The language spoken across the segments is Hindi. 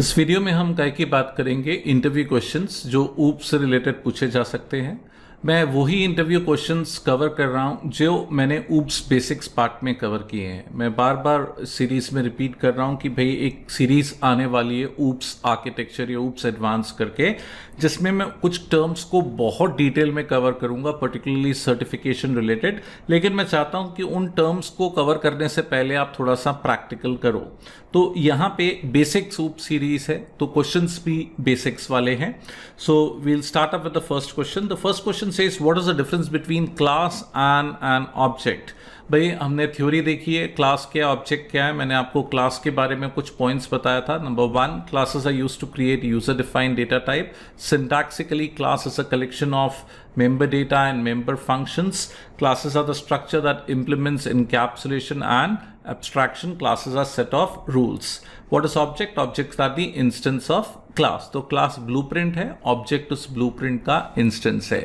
इस वीडियो में हम काय की बात करेंगे इंटरव्यू क्वेश्चंस जो ऊप से रिलेटेड पूछे जा सकते हैं। मैं वही इंटरव्यू क्वेश्चंस कवर कर रहा हूं जो मैंने ऊप्स बेसिक्स पार्ट में कवर किए हैं। मैं बार बार सीरीज में रिपीट कर रहा हूं कि भाई एक सीरीज आने वाली है ऊप्स आर्किटेक्चर या ऊप्स एडवांस करके, जिसमें मैं कुछ टर्म्स को बहुत डिटेल में कवर करूंगा, पर्टिकुलरली सर्टिफिकेशन रिलेटेड। लेकिन मैं चाहता हूं कि उन टर्म्स को कवर करने से पहले आप थोड़ा सा प्रैक्टिकल करो। तो यहाँ पे बेसिक्स ऊप सीरीज है तो क्वेश्चंस भी बेसिक्स वाले हैं। So we'll start up with the first question. The first question says what is the difference between class and an object. भाई हमने थ्योरी देखी है, क्लास क्या ऑब्जेक्ट क्या है। मैंने आपको क्लास के बारे में कुछ पॉइंट्स बताया था। Number 1, classes are used to create user defined data type. Syntactically class is a collection of member data and member functions. Classes are the structure that implements encapsulation and abstraction. Classes are set of rules. What is object? Objects are the instance of class. तो class blueprint है, object उस blueprint का instance है।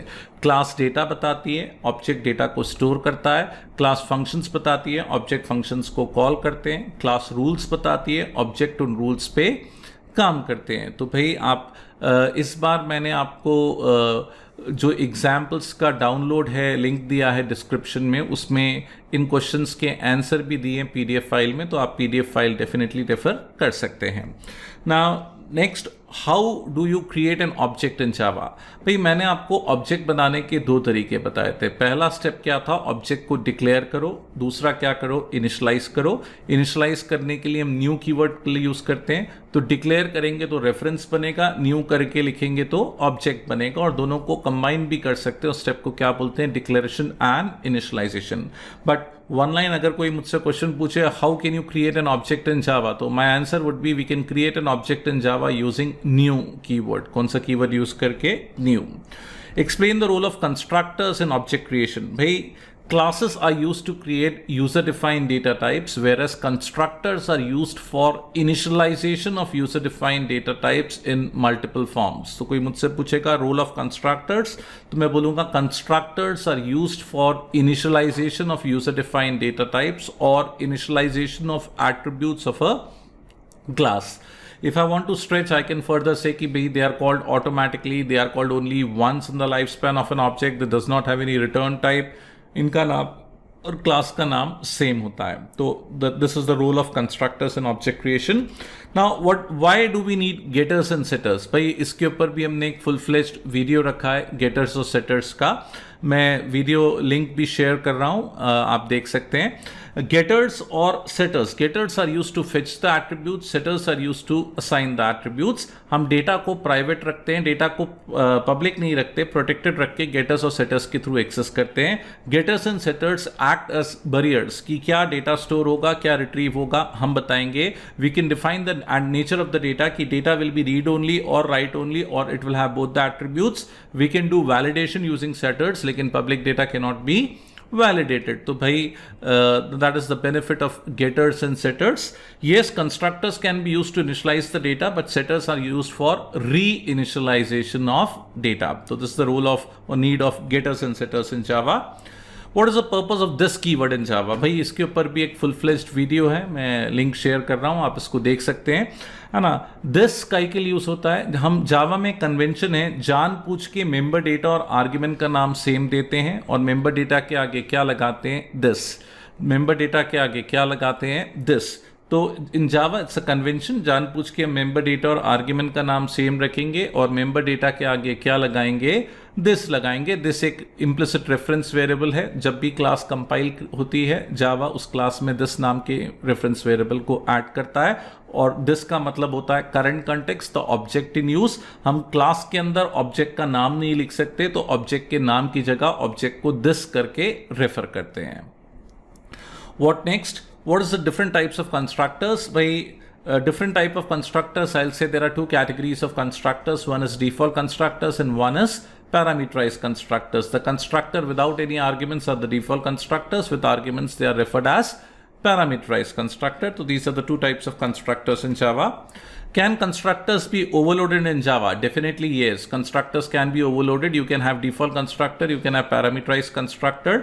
class data बताती है, object data को store करता है। class functions बताती है, object functions को call करते हैं। class rules बताती है, object उन rules पे काम करते हैं। तो भाई आप इस बार मैंने आपको जो एग्जाम्पल्स का डाउनलोड है लिंक दिया है डिस्क्रिप्शन में, उसमें इन क्वेश्चंस के आंसर भी दिए हैं पीडीएफ फाइल में, तो आप पीडीएफ फाइल डेफिनेटली रेफर कर सकते हैं। Now next, how do you create an object in Java. भाई मैंने आपको ऑब्जेक्ट बनाने के 2 तरीके बताए थे। पहला स्टेप क्या था, ऑब्जेक्ट को डिक्लेयर करो। दूसरा क्या करो, इनिशियलाइज करो। इनिशियलाइज करने के लिए हम न्यू कीवर्ड यूज करते हैं। तो डिक्लेयर करेंगे तो रेफरेंस बनेगा, न्यू करके लिखेंगे तो ऑब्जेक्ट बनेगा, और दोनों को कंबाइन भी कर सकते हो। स्टेप को क्या बोलते हैं, declaration and initialisation. But one line अगर कोई मुझसे क्वेश्चन पूछे how can you create an object in Java, तो my answer would be we can create an object in Java using new keyword. कौन सा कीवर्ड यूज करके, new. Explain the role of constructors in object creation. भाई classes are used to create user defined data types, whereas constructors are used for initialization of user defined data types in multiple forms. तो कोई मुझसे पूछेगा रोल ऑफ कंस्ट्रक्टर्स, तो मैं बोलूंगा constructors are used for initialisation of user defined data types और initialisation of attributes of a class. If I want to stretch, I can further say कि भाई they are called automatically, they are called only once in the lifespan of an object, that does not have any return type. इनका नाम और क्लास का नाम सेम होता है। तो this is the role of constructors in object creation. Now why do we need getters and setters. भाई इसके ऊपर भी हमने एक फुल फ्लेज्ड वीडियो रखा है गेटर्स और सेटर्स का। मैं वीडियो लिंक भी शेयर कर रहा हूं, आप देख सकते हैं। Getters or setters. Getters are used to fetch the attributes. Setters are used to assign the attributes. हम डेटा को प्राइवेट रखते हैं, डेटा को पब्लिक नहीं रखते, प्रोटेक्टेड रख के गेटर्स और सेटर्स के थ्रू एक्सेस करते हैं। Getters and setters act as barriers कि क्या डेटा स्टोर होगा, क्या रिट्रीव होगा, हम बताएंगे। We can define the nature of the data कि data will be read only और राइट ओनली, और it will have both the attributes. We can do validation using setters, लेकिन public data can not be validated. तो भाई that is the benefit of getters and setters. Yes, constructors can be used to initialize the data, but setters are used for re-initialization of data. So this is the role of or need of getters and setters in Java. What is the purpose of this keyword in Java? भाई इसके ऊपर भी एक फुल फ्लेज्ड वीडियो है, मैं लिंक शेयर कर रहा हूँ, आप इसको देख सकते हैं, है ना। दिस काई के लिए यूज होता है, हम जावा में कन्वेंशन है जान पूछ के मेंबर डेटा और आर्ग्यूमेंट का नाम सेम देते हैं, और मेंबर डेटा के आगे क्या लगाते हैं, दिस। मेंबर डेटा के आगे क्या लगाते हैं, दिस। तो इन जावा इट्स अ कन्वेंशन, जान पूछ के मेंबर डेटा और आर्ग्यूमेंट का नाम सेम रखेंगे, और मेंबर डेटा के आगे क्या लगाएंगे, दिस लगाएंगे। दिस एक इम्प्लिसिट रेफरेंस वेरिएबल है, जब भी क्लास कंपाइल होती है जावा उस क्लास में दिस नाम के रेफरेंस वेरिएबल को ऐड करता है, और दिस का मतलब होता है current context, the object in use. हम क्लास के अंदर ऑब्जेक्ट का नाम नहीं लिख सकते, तो ऑब्जेक्ट के नाम की जगह ऑब्जेक्ट को दिस करके रेफर करते हैं। What next, what is the different types of constructors? By different type of constructors, I'll say there are 2 categories of constructors. One is default constructors and one is parameterized constructors. The constructor without any arguments are the default constructors. With arguments, they are referred as parameterized constructor. So these are the 2 types of constructors in Java. Can constructors be overloaded in Java? Definitely yes. Constructors can be overloaded. You can have default constructor, you can have parameterized constructor.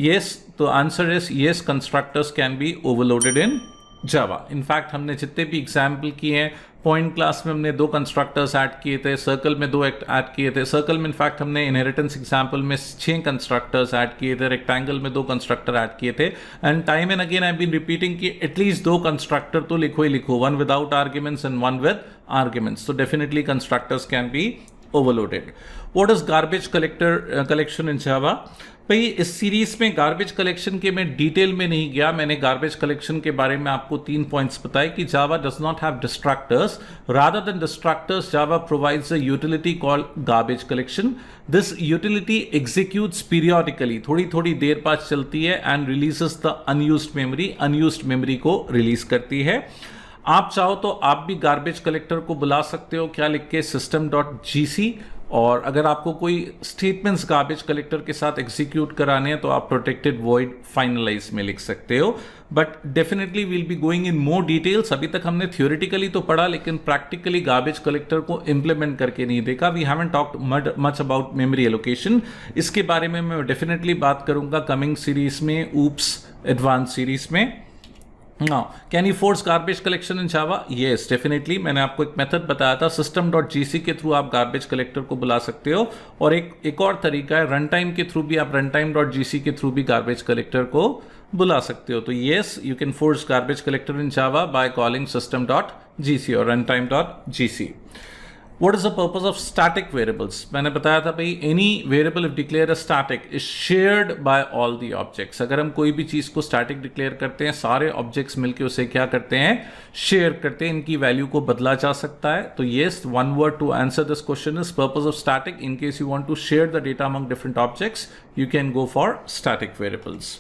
Yes, the answer is yes, constructors can be overloaded in Java. In fact हमने जितने भी एग्जाम्पल किए हैं, पॉइंट क्लास में हमने 2 कंस्ट्रक्टर्स ऐड किए थे, सर्कल में 2 ऐड किए थे, सर्कल में इनफैक्ट हमने इनहेरिटेंस एग्जाम्पल में 6 कंस्ट्रक्टर्स ऐड किए थे, रेक्टेंगल में 2 कंस्ट्रक्टर ऐड किए थे। And time and again I been repeating कि एटलीस्ट 2 कंस्ट्रक्टर तो लिखो ही लिखो, 1 without arguments and 1 with arguments. तो definitely constructors can be overloaded. What is garbage collection in Java? भाई इस सीरीज में गार्बेज कलेक्शन के मैं डिटेल में नहीं गया, मैंने गार्बेज कलेक्शन के बारे में आपको 3 पॉइंट्स बताए कि Java does not have destructors, rather than destructors Java provides a utility called garbage collection. This utility executes periodically, थोड़ी थोड़ी देर बाद चलती है, and releases the unused memory को रिलीज करती है। आप चाहो तो आप भी गार्बेज कलेक्टर को बुला सकते हो, क्या लिख के, system.gc। और अगर आपको कोई स्टेटमेंट्स गार्बेज कलेक्टर के साथ एग्जीक्यूट कराने हैं तो आप प्रोटेक्टेड वॉइड फाइनलाइज में लिख सकते हो। But definitely will be going in more details. अभी तक हमने थियोरेटिकली तो पढ़ा, लेकिन प्रैक्टिकली गार्बेज कलेक्टर को इंप्लीमेंट करके नहीं देखा। We haven't talked much about memory allocation. इसके बारे में मैं डेफिनेटली बात करूंगा कमिंग सीरीज में, ऊप्स एडवांस सीरीज में। Now, can you force garbage collection in Java? Yes, definitely. मैंने आपको एक मेथड बताया था, system.gc के थ्रू आप गार्बेज कलेक्टर को बुला सकते हो। और एक और तरीका है, रन टाइम के थ्रू भी आप runtime.gc के थ्रू भी गार्बेज कलेक्टर को बुला सकते हो। तो yes, you can force garbage collector in Java by calling system.gc और runtime.gc। What is the purpose of static variables? मैंने बताया था भाई, any variable if declared as static is shared by all the objects। अगर हम कोई भी चीज को static डिक्लेयर करते हैं, सारे objects मिलके उसे क्या करते हैं, शेयर करते हैं, इनकी वैल्यू को बदला जा सकता है। तो yes, one word to answer this question is purpose of static। In case you want to share the data among different objects, you can go for static variables।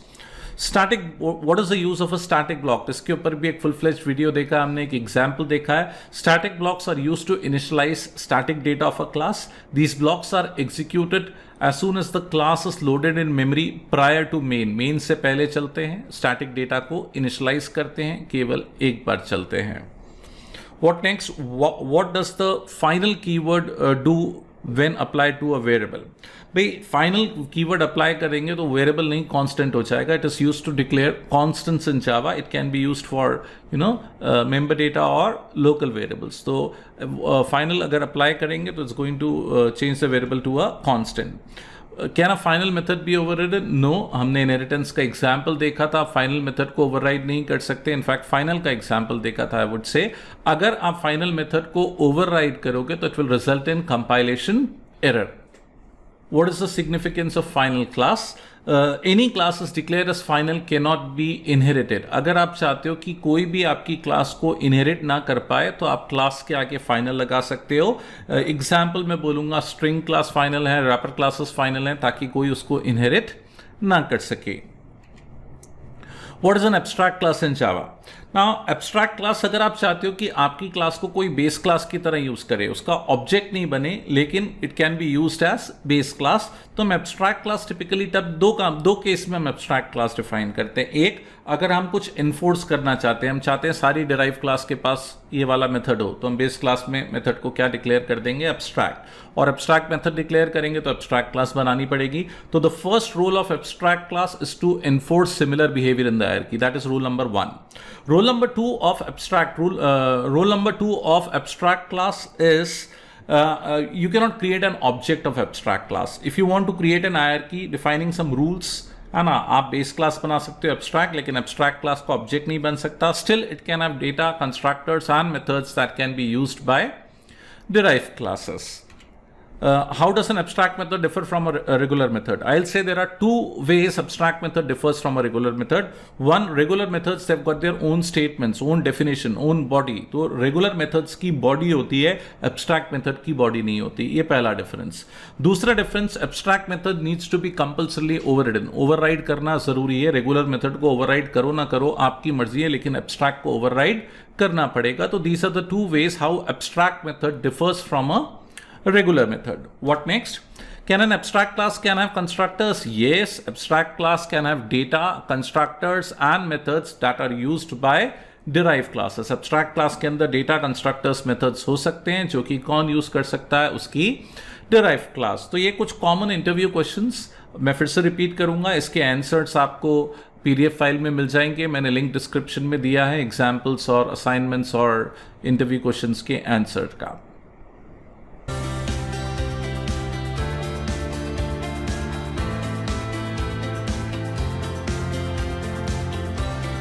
Static, what is the use of a static block? इसके ऊपर भी एक फुल फ्लेज्ड वीडियो देखा हमने, एक एग्जांपल देखा है। Static blocks are used to initialise static data of a class. These blocks are executed as soon as the class is loaded in memory prior to main से पहले चलते हैं, स्टैटिक डेटा को इनिशियलाइज करते हैं, केवल एक बार चलते हैं। What next? What does the final keyword do when applied to a variable? भाई फाइनल कीवर्ड अप्लाई करेंगे तो वेरिएबल नहीं, कांस्टेंट हो जाएगा। It is used to declare constants in Java. It can be used for member data और लोकल वेरिएबल्स। तो फाइनल अगर अप्लाई करेंगे तो it's going to change the variable to a constant. Can a final method be overridden? No. हमने इनहेरिटेंस का एग्जाम्पल देखा था, फाइनल मेथड को ओवरराइड नहीं कर सकते। इनफैक्ट फाइनल का एग्जाम्पल देखा था, आई वुड से अगर आप फाइनल मेथड को ओवरराइड करोगे तो it will result in compilation error. What is the significance of final class? Any class is declared as final cannot be inherited। अगर आप चाहते हो कि कोई भी आपकी क्लास को इनहेरिट ना कर पाए तो आप क्लास के आगे फाइनल लगा सकते हो। एग्जाम्पल में बोलूंगा, स्ट्रिंग क्लास फाइनल है, रैपर क्लासेस फाइनल है, ताकि कोई उसको इनहेरिट ना कर सके। What is an abstract class in Java? Now, abstract class अगर आप चाहते हो कि आपकी क्लास को कोई बेस क्लास की तरह यूज करे, उसका ऑब्जेक्ट नहीं बने, लेकिन it can be used as base class, तो हम एब्स्ट्रैक्ट क्लास टिपिकली तब दो केस में हम एब्स्ट्रैक्ट क्लास डिफाइन करते हैं। एक, अगर हम कुछ इन्फोर्स करना चाहते हैं, हम चाहते हैं सारी डिराइव क्लास के पास ये वाला मेथड हो, तो हम बेस क्लास में मेथड को क्या डिक्लेयर कर देंगे, एब्स्ट्रैक्ट। और एब्स्ट्रैक्ट मेथड डिक्लेयर करेंगे तो एब्स्ट्रैक्ट क्लास बनानी पड़ेगी। तो the first rule of abstract class is to enforce similar behaviour in the hierarchy. That is rule number 1। Rule number 2 of abstract class is you cannot create an object of abstract class. If you want to create an hierarchy defining some rules, है ना, आप बेस क्लास बना सकते हो एब्स्ट्रैक्ट, लेकिन एब्स्ट्रैक्ट क्लास का ऑब्जेक्ट नहीं बन सकता। Still it can have data, constructors and methods that can be used by derived classes. How does an abstract method differ from a regular method? I'll say there are 2 ways abstract method differs from a regular method. One, regular methods, they've got their own statements, own definition, own body. तो regular methods की body होती है, abstract method की body नहीं होती। ये पहला difference. दूसरा difference, abstract method needs to be compulsorily overridden. Override करना जरूरी है। regular method को override करो ना करो आपकी मर्जी है, लेकिन abstract को override करना पड़ेगा। तो these are the 2 ways how abstract method differs from a regular method. What next? Can an abstract class can have constructors? Yes, abstract class can have data, constructors and methods that are used by derived classes. Abstract class के अंदर data, constructors, methods हो सकते हैं, जो कि कौन यूज कर सकता है, उसकी derived class। तो ये कुछ common interview questions मैं फिर से रिपीट करूंगा, इसके आंसर्स आपको PDF फाइल में मिल जाएंगे। मैंने लिंक डिस्क्रिप्शन में दिया है एग्जाम्पल्स और असाइनमेंट्स और इंटरव्यू क्वेश्चंस के आंसर का।